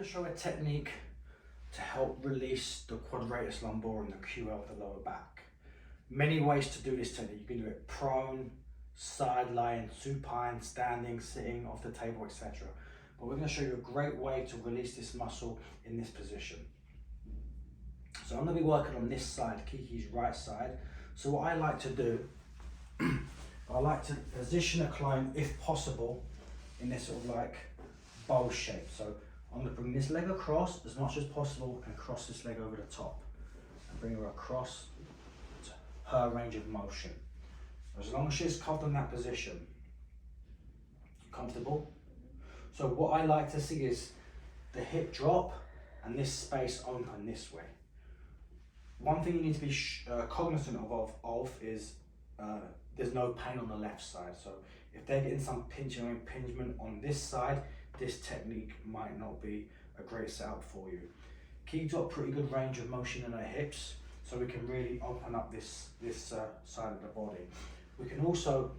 going to show a technique to help release the quadratus lumborum and the QL of the lower back. Many ways to do this technique. You can do it prone, side lying, supine, standing, sitting, off the table, etc. But we're going to show you a great way to release this muscle in this position. So I'm going to be working on this side, Kiki's right side. So what I like to do, I like to position a client, if possible, in this sort of like bow shape. So I'm going to bring this leg across as much as possible and cross this leg over the top and bring her across to her range of motion. As long as she's covered in that position. Comfortable? So what I like to see is the hip drop and this space open this way. One thing you need to be cognizant of is there's no pain on the left side. So if they're getting some pinching or impingement on this side, this technique might not be a great setup for you. Kiki's got pretty good range of motion in her hips, so we can really open up this side of the body. We can also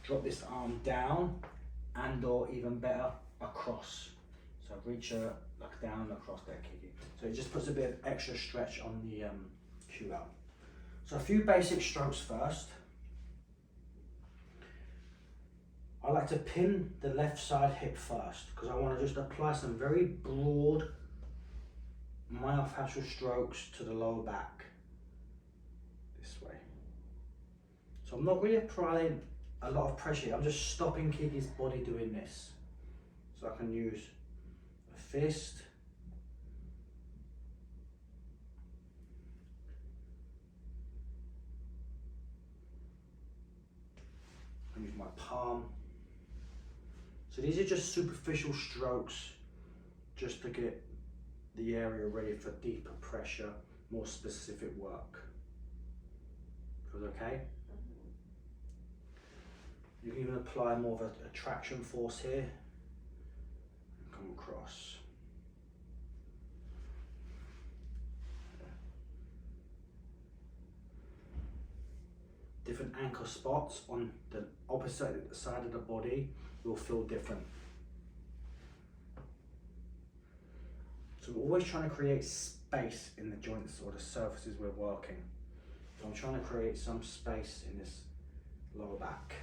drop this arm down and or even better across. So reach her like down and across there, Kiki. So it just puts a bit of extra stretch on the QL. So a few basic strokes first. I like to pin the left side hip first because I want to just apply some very broad myofascial strokes to the lower back this way. So I'm not really applying a lot of pressure here. I'm just stopping Kiki's body doing this. So I can use a fist, I use my palm. So these are just superficial strokes just to get the area ready for deeper pressure, more specific work. Feels okay? You can even apply more of a traction force here and come across. Different anchor spots on the opposite side of the body will feel different. So we're always trying to create space in the joints or the surfaces we're working. So I'm trying to create some space in this lower back.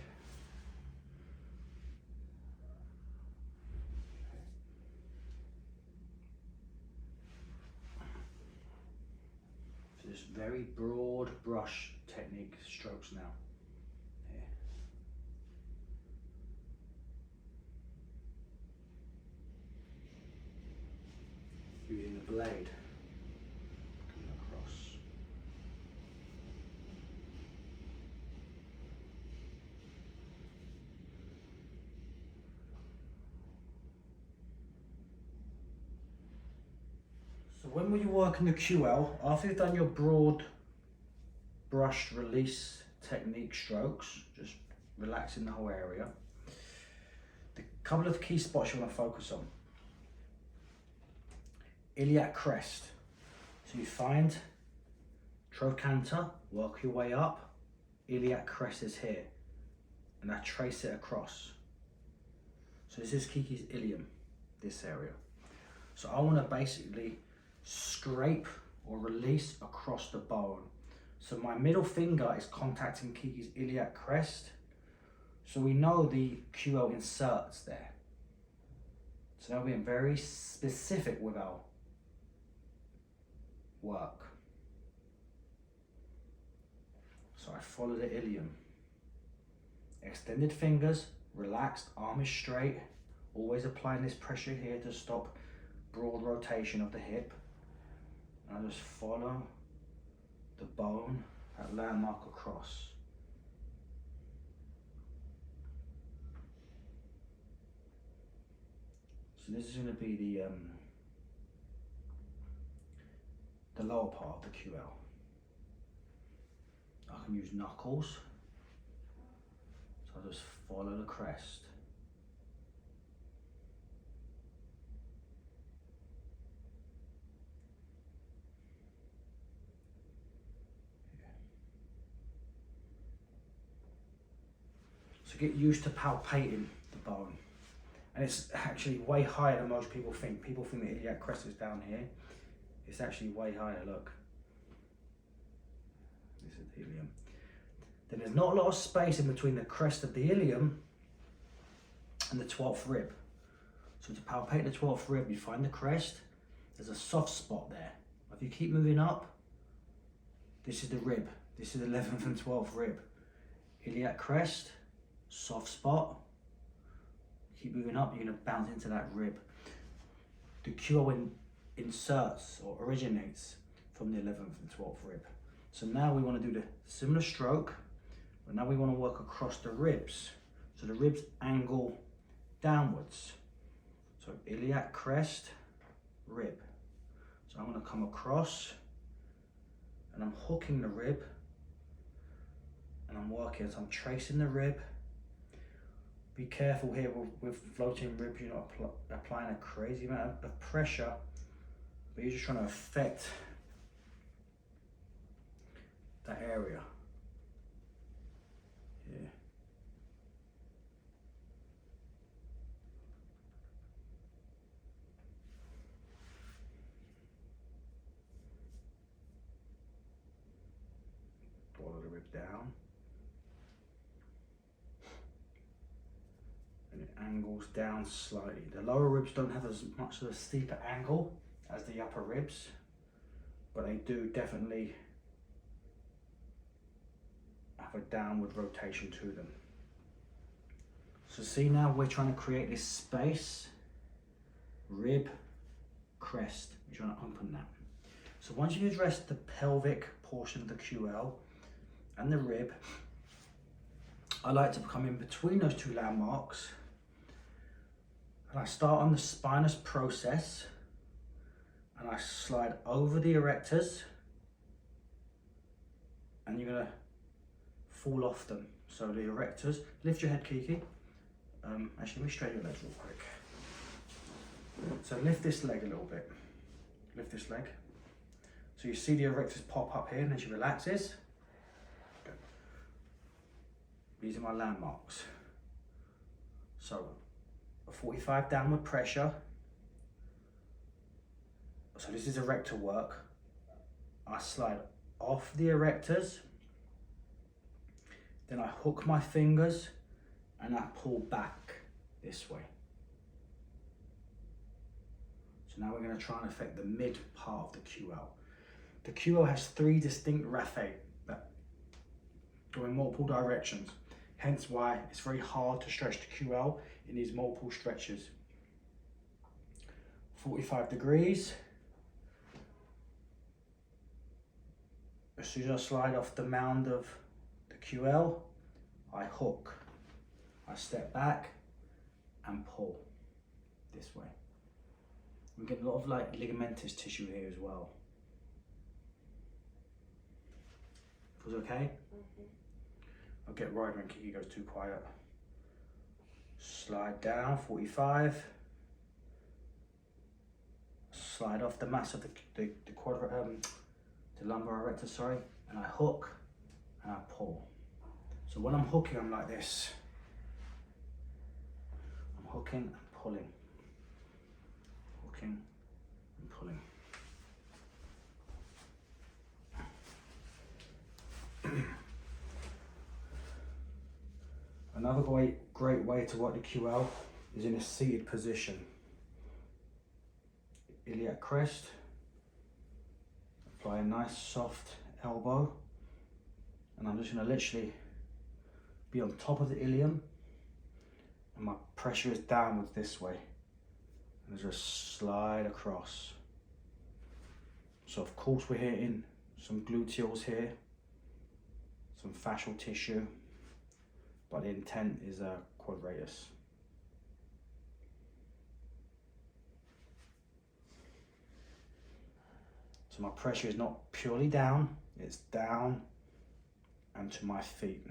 So just very broad brush technique strokes now. Using the blade coming across. So when you're working the QL, after you've done your broad brushed release technique strokes, just relaxing the whole area, the couple of key spots you want to focus on. Iliac crest. So you find trochanter, work your way up, iliac crest is here, and I trace it across. So this is Kiki's ilium, this area. So I want to basically scrape or release across the bone. So my middle finger is contacting Kiki's iliac crest, so we know the QL inserts there. So now we're being very specific with our work. So I follow the ilium. Extended fingers, relaxed, arm is straight. Always applying this pressure here to stop broad rotation of the hip. And I just follow the bone, that landmark across. So this is going to be the lower part of the QL. I can use knuckles, so I just follow the crest. So get used to palpating the bone And it's actually way higher than most people think. People think the iliac crest is down here. It's actually way higher, look. This is the ilium. Then there's not a lot of space in between the crest of the ilium and the 12th rib. So to palpate the 12th rib, you find the crest, there's a soft spot there. If you keep moving up, this is the rib. This is the 11th and 12th rib. Iliac crest, soft spot. Keep moving up, you're going to bounce into that rib. The QL inserts or originates from the 11th and 12th rib. So now we want to do the similar stroke, but now we want to work across the ribs. So the ribs angle downwards. So iliac crest, rib. So I'm going to come across and I'm hooking the rib and I'm working, so I'm tracing the rib. Be careful here with floating ribs, you're not applying a crazy amount of pressure, but you're just trying to affect that area. Yeah. Follow the rib down. And it angles down slightly. The lower ribs don't have as much of a steeper angle as the upper ribs, but they do definitely have a downward rotation to them. So see, now we're trying to create this space, rib, crest, we're trying to open that. So once you address the pelvic portion of the QL and the rib, I like to come in between those two landmarks and I start on the spinous process and I slide over the erectors and you're going to fall off them. So the erectors, lift your head, Kiki. Actually, let me straighten your legs real quick. So lift this leg a little bit. Lift this leg. So you see the erectors pop up here and then she relaxes. Good. These are my landmarks. So a 45 downward pressure. So this is erector work. I slide off the erectors. Then I hook my fingers and I pull back this way. So now we're going to try and affect the mid part of the QL. The QL has 3 distinct raphe that go in multiple directions. Hence why it's very hard to stretch the QL in these multiple stretches. 45 degrees. As soon as I slide off the mound of the QL, I hook. I step back and pull this way. We get a lot of like ligamentous tissue here as well. Feels okay? I'll get right when Kiki goes too quiet. Slide down, 45. Slide off the mass of the lumbar erector, sorry, and I hook and I pull. So when I'm hooking, I'm like this. I'm hooking and pulling. Hooking and pulling. Another great way to work the QL is in a seated position. Iliac crest. Apply a nice soft elbow. And I'm just going to literally be on top of the ilium. And my pressure is downwards this way. And just slide across. So of course we're hitting some gluteals here. Some fascial tissue. But the intent is a quadratus. So my pressure is not purely down, it's down and to my feet.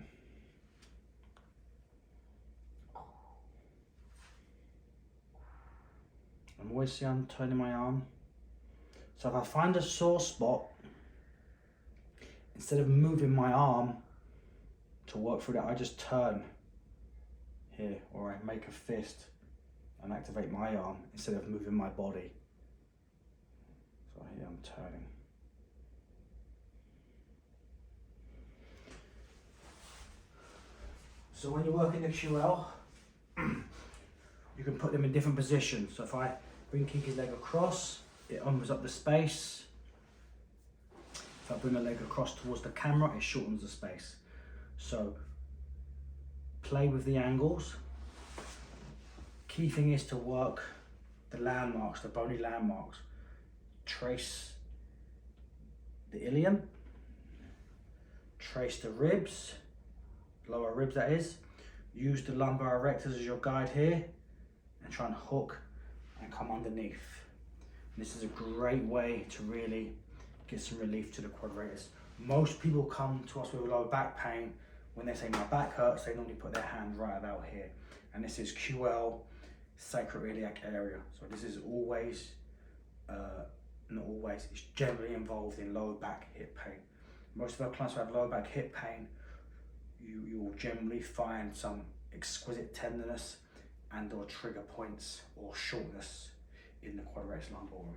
I'm always turning my arm. So if I find a sore spot, instead of moving my arm to work through that, I just turn here, or I make a fist and activate my arm instead of moving my body. So here I'm turning. So when you're working the QL, you can put them in different positions. So if I bring Kiki's leg across, it opens up the space. If I bring the leg across towards the camera, it shortens the space. So play with the angles. Key thing is to work the landmarks, the bony landmarks. Trace the ilium, trace the ribs, lower ribs that is. Use the lumbar erectors as your guide here and try and hook and come underneath. And this is a great way to really get some relief to the quadratus. Most people come to us with lower back pain. When they say my back hurts, they normally put their hand right about here. And this is QL, sacroiliac area. So this is always, not always, it's generally involved in lower back hip pain. Most of our clients who have lower back hip pain, you will generally find some exquisite tenderness and or trigger points or shortness in the quadratus lumborum.